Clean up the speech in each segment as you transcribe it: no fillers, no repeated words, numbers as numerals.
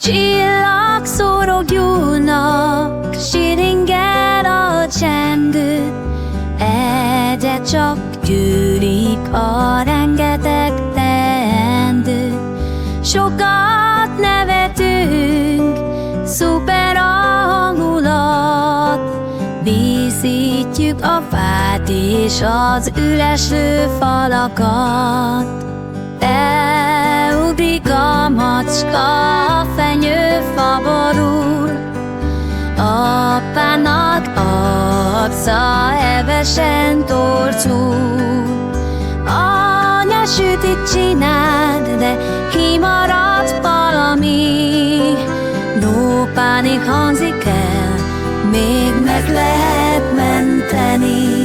Csillagszórogulnak, siringel a csengő, egyre csak gyűlik a rengeteg teendő. Sokat nevetünk, szuper a hangulat, díszítjük a fát és az üres falakat. Elugrik a macska, a fenyőfa borul, apának arca hevesen torcul. Anya sütit csináld, de kimaradt valami. No pánik hangzik el, még meg lehet menteni.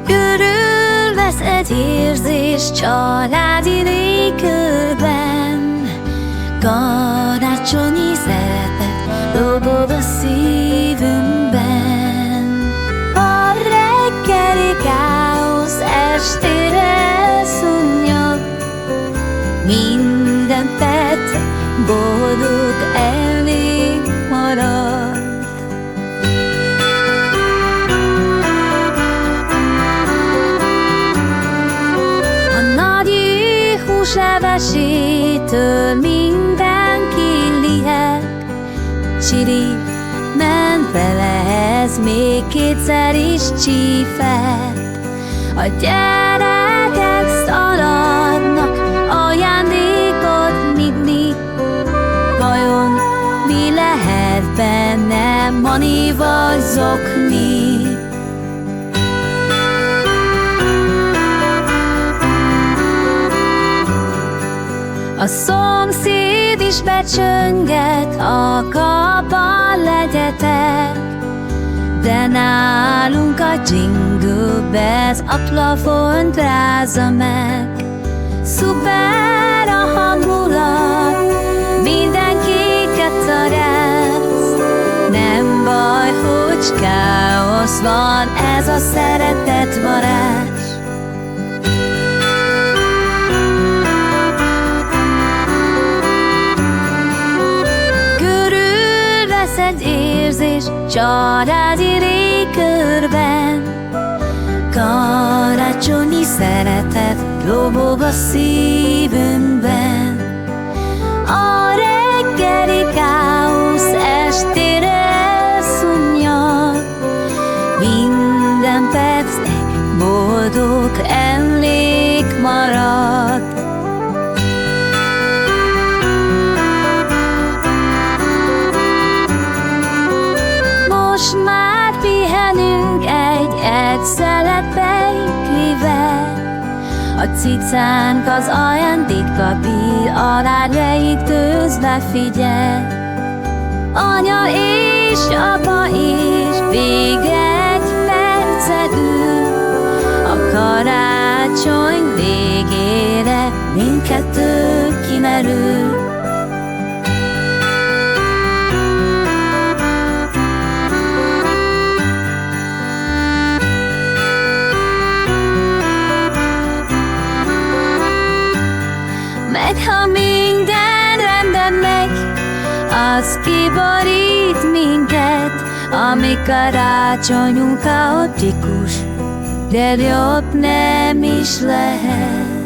Körülvesz egy érzés családi légkörben, karácsonyi szeretet lobog a szívünkben. A reggeli káosz estére szunnyad, minden perc boldog elég marad. Húslevesétől mindenki liheg, csiri, ment vele, ez még kétszer is csípett. A gyerekek szaladnak, ajándékot nyitni, vajon mi lehet benne, mani vagy zokni? A szomszéd is becsönget, a kapban legyetek, de nálunk a Jingle Bells a plafont rázza meg. Szuper a hangulat, mindenki kecarász, nem baj, hogy káosz van, ez a szeretet varázs. Egy érzés családi légkörben, karácsonyi szeretet lobog a szívünkben. A reggeli káosz estére elszunnyad, minden perc egy boldog emlék marad. Most már pihenünk egy szelet beiglivel, a cicánk az ajándékkal alá rejtőzve figyel. Anya és apa is végre egy percet ül, a karácsony végére mindkettő kimerül. Mert ha minden rendben megy, az kiborít minket, ami karácsonyunk kaotikus, de jobb nem is lehet.